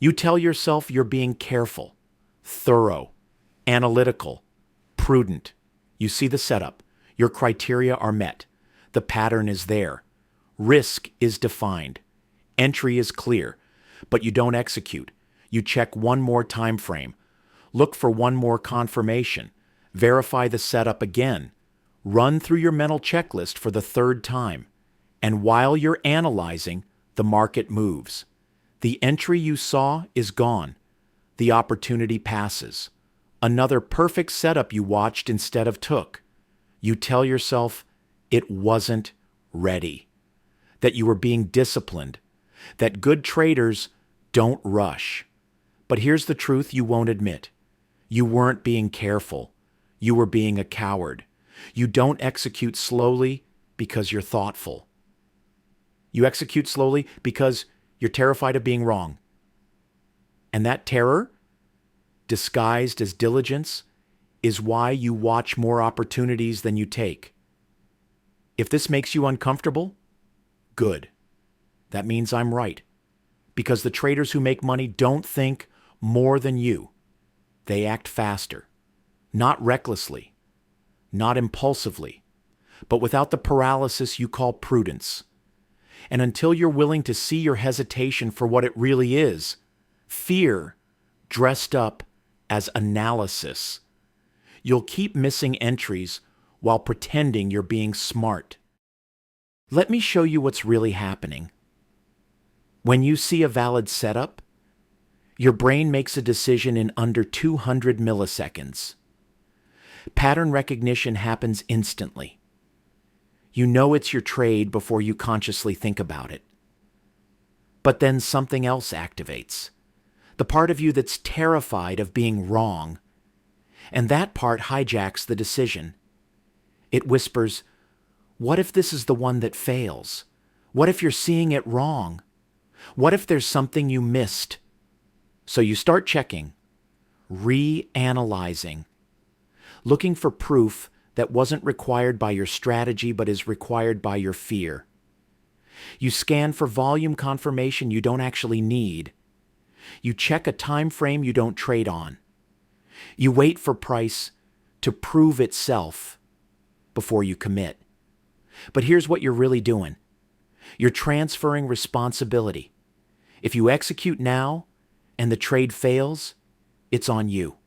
You tell yourself you're being careful, thorough, analytical, prudent. You see the setup. Your criteria are met. The pattern is there. Risk is defined. Entry is clear, but you don't execute. You check one more time frame. Look for one more confirmation. Verify the setup again. Run through your mental checklist for the third time. And while you're analyzing, the market moves. The entry you saw is gone. The opportunity passes. Another perfect setup you watched instead of took. You tell yourself it wasn't ready, that you were being disciplined, that good traders don't rush. But here's the truth you won't admit. You weren't being careful. You were being a coward. You don't execute slowly because you're thoughtful. You execute slowly because you're terrified of being wrong. And that terror, disguised as diligence, is why you watch more opportunities than you take. If this makes you uncomfortable, good. That means I'm right. Because the traders who make money don't think more than you. They act faster, not recklessly, not impulsively, but without the paralysis you call prudence. And until you're willing to see your hesitation for what it really is, fear dressed up as analysis, you'll keep missing entries while pretending you're being smart. Let me show you what's really happening. When you see a valid setup, your brain makes a decision in under 200 milliseconds. Pattern recognition happens instantly. You know it's your trade before you consciously think about it. But then something else activates. The part of you that's terrified of being wrong. And that part hijacks the decision. It whispers, what if this is the one that fails? What if you're seeing it wrong? What if there's something you missed? So you start checking, reanalyzing, looking for proof that wasn't required by your strategy but is required by your fear. You scan for volume confirmation you don't actually need. You check a time frame you don't trade on. You wait for price to prove itself before you commit. But here's what you're really doing. You're transferring responsibility. If you execute now and the trade fails, it's on you.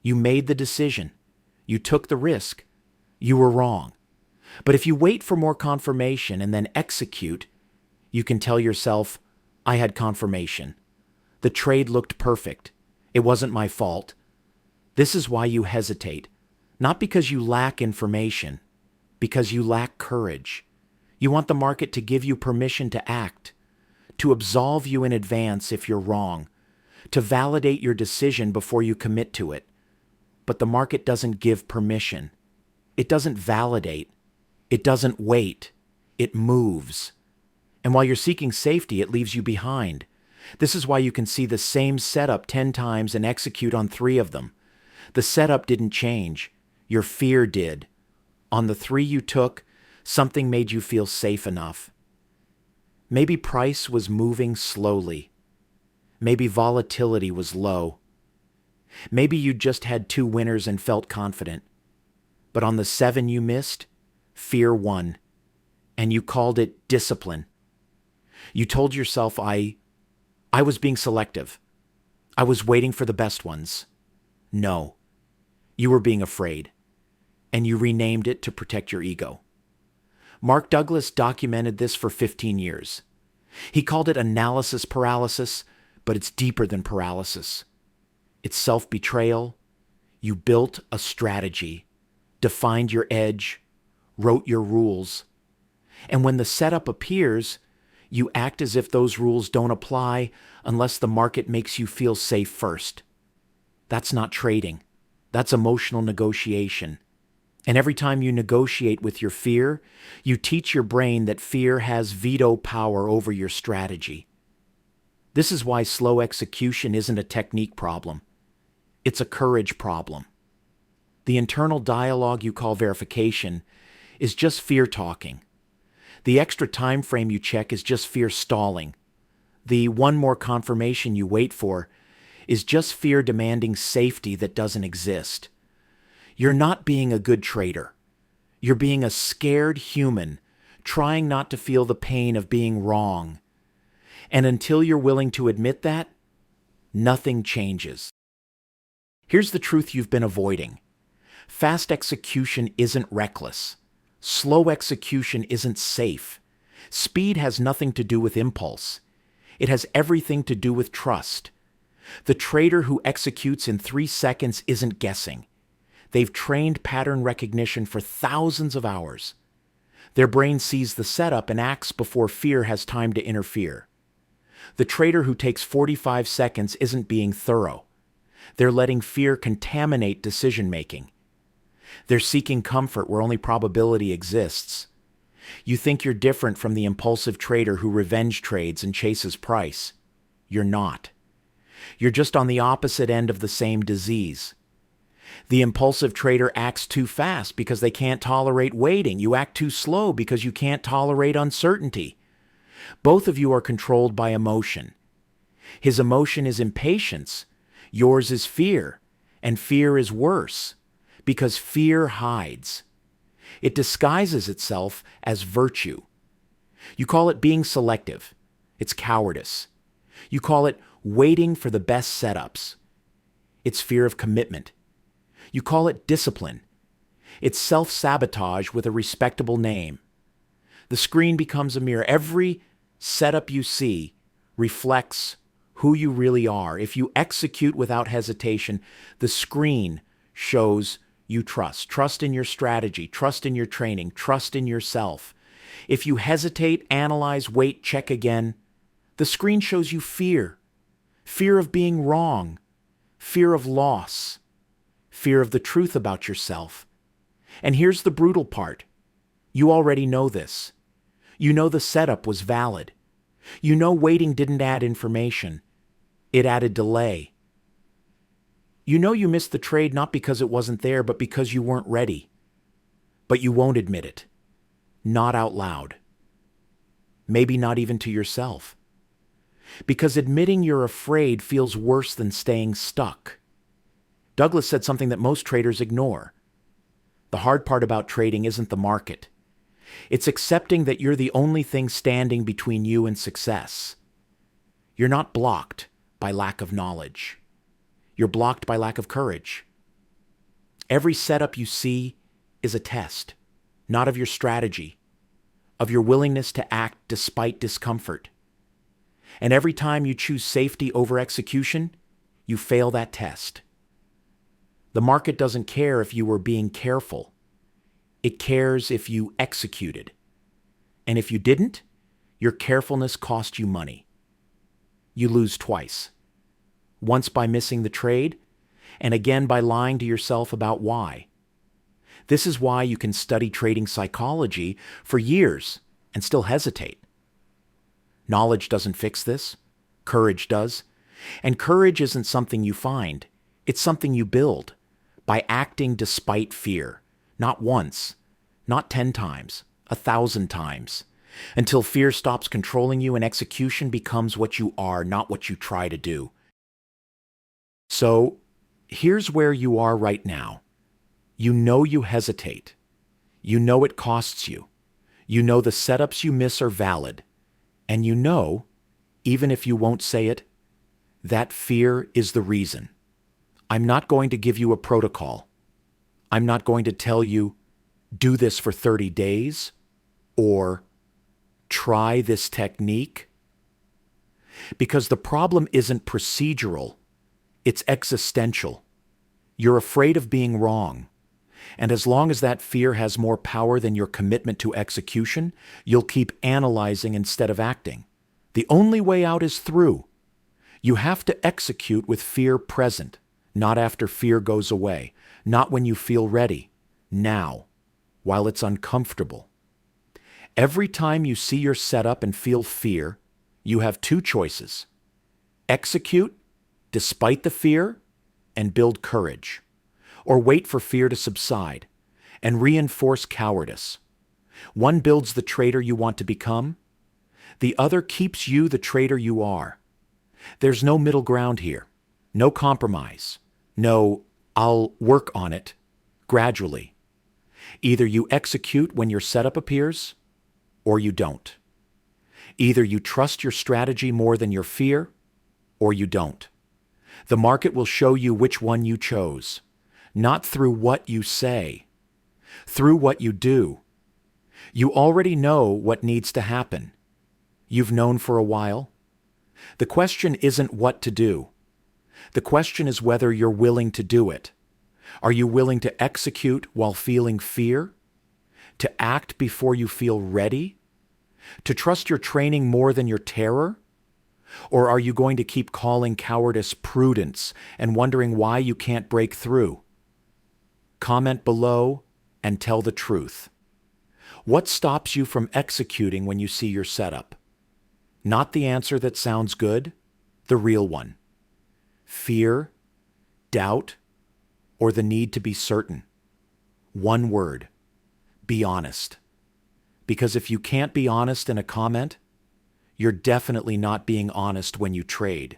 You made the decision. You took the risk. You were wrong. But if you wait for more confirmation and then execute, you can tell yourself, I had confirmation. The trade looked perfect. It wasn't my fault. This is why you hesitate. Not because you lack information, because you lack courage. You want the market to give you permission to act, to absolve you in advance if you're wrong, to validate your decision before you commit to it. But the market doesn't give permission. It doesn't validate. It doesn't wait. It moves. And while you're seeking safety, it leaves you behind. This is why you can see the same setup 10 times and execute on 3 of them. The setup didn't change. Your fear did. On the 3 you took, something made you feel safe enough. Maybe price was moving slowly. Maybe volatility was low. Maybe you just had 2 winners and felt confident. But on the 7 you missed, fear won. And you called it discipline. You told yourself, I was being selective. I was waiting for the best ones. No, you were being afraid. And you renamed it to protect your ego. Mark Douglas documented this for 15 years. He called it analysis paralysis, but it's deeper than paralysis. It's self-betrayal. You built a strategy, defined your edge, wrote your rules. And when the setup appears, you act as if those rules don't apply unless the market makes you feel safe first. That's not trading. That's emotional negotiation. And every time you negotiate with your fear, you teach your brain that fear has veto power over your strategy. This is why slow execution isn't a technique problem. It's a courage problem. The internal dialogue you call verification is just fear talking. The extra time frame you check is just fear stalling. The one more confirmation you wait for is just fear demanding safety that doesn't exist. You're not being a good trader. You're being a scared human, trying not to feel the pain of being wrong. And until you're willing to admit that, nothing changes. Here's the truth you've been avoiding. Fast execution isn't reckless. Slow execution isn't safe. Speed has nothing to do with impulse. It has everything to do with trust. The trader who executes in 3 seconds isn't guessing. They've trained pattern recognition for thousands of hours. Their brain sees the setup and acts before fear has time to interfere. The trader who takes 45 seconds isn't being thorough. They're letting fear contaminate decision-making. They're seeking comfort where only probability exists. You think you're different from the impulsive trader who revenge trades and chases price. You're not. You're just on the opposite end of the same disease. The impulsive trader acts too fast because they can't tolerate waiting. You act too slow because you can't tolerate uncertainty. Both of you are controlled by emotion. His emotion is impatience. Yours is fear. And fear is worse because fear hides. It disguises itself as virtue. You call it being selective. It's cowardice. You call it waiting for the best setups. It's fear of commitment. You call it discipline. It's self-sabotage with a respectable name. The screen becomes a mirror. Every setup you see reflects who you really are. If you execute without hesitation, the screen shows you trust. Trust in your strategy, trust in your training, trust in yourself. If you hesitate, analyze, wait, check again, the screen shows you fear. Fear of being wrong, fear of loss, fear of the truth about yourself. And here's the brutal part. You already know this. You know the setup was valid. You know waiting didn't add information. It added delay. You know you missed the trade not because it wasn't there, but because you weren't ready. But you won't admit it. Not out loud. Maybe not even to yourself. Because admitting you're afraid feels worse than staying stuck. Douglas said something that most traders ignore. The hard part about trading isn't the market. It's accepting that you're the only thing standing between you and success. You're not blocked by lack of knowledge. You're blocked by lack of courage. Every setup you see is a test, not of your strategy, of your willingness to act despite discomfort. And every time you choose safety over execution, you fail that test. The market doesn't care if you were being careful. It cares if you executed. And if you didn't, your carefulness cost you money. You lose twice. Once by missing the trade, and again by lying to yourself about why. This is why you can study trading psychology for years and still hesitate. Knowledge doesn't fix this. Courage does. And courage isn't something you find. It's something you build by acting despite fear. Not once, not 10 times, 1,000 times, until fear stops controlling you and execution becomes what you are, not what you try to do. So, here's where you are right now. You know you hesitate. You know it costs you. You know the setups you miss are valid. And you know, even if you won't say it, that fear is the reason. I'm not going to give you a protocol. I'm not going to tell you, do this for 30 days, or try this technique. Because the problem isn't procedural, it's existential. You're afraid of being wrong. And as long as that fear has more power than your commitment to execution, you'll keep analyzing instead of acting. The only way out is through. You have to execute with fear present, not after fear goes away, not when you feel ready, now, while it's uncomfortable. Every time you see your setup and feel fear, you have 2 choices. Execute despite the fear and build courage, or wait for fear to subside and reinforce cowardice. One builds the trader you want to become. The other keeps you the trader you are. There's no middle ground here. No compromise. No, I'll work on it gradually. Either you execute when your setup appears, or you don't. Either you trust your strategy more than your fear, or you don't. The market will show you which one you chose, not through what you say, through what you do. You already know what needs to happen. You've known for a while. The question isn't what to do. The question is whether you're willing to do it. Are you willing to execute while feeling fear? To act before you feel ready? To trust your training more than your terror? Or are you going to keep calling cowardice prudence and wondering why you can't break through? Comment below and tell the truth. What stops you from executing when you see your setup? Not the answer that sounds good, the real one. Fear, doubt, or the need to be certain. One word: be honest. Because if you can't be honest in a comment, you're definitely not being honest when you trade.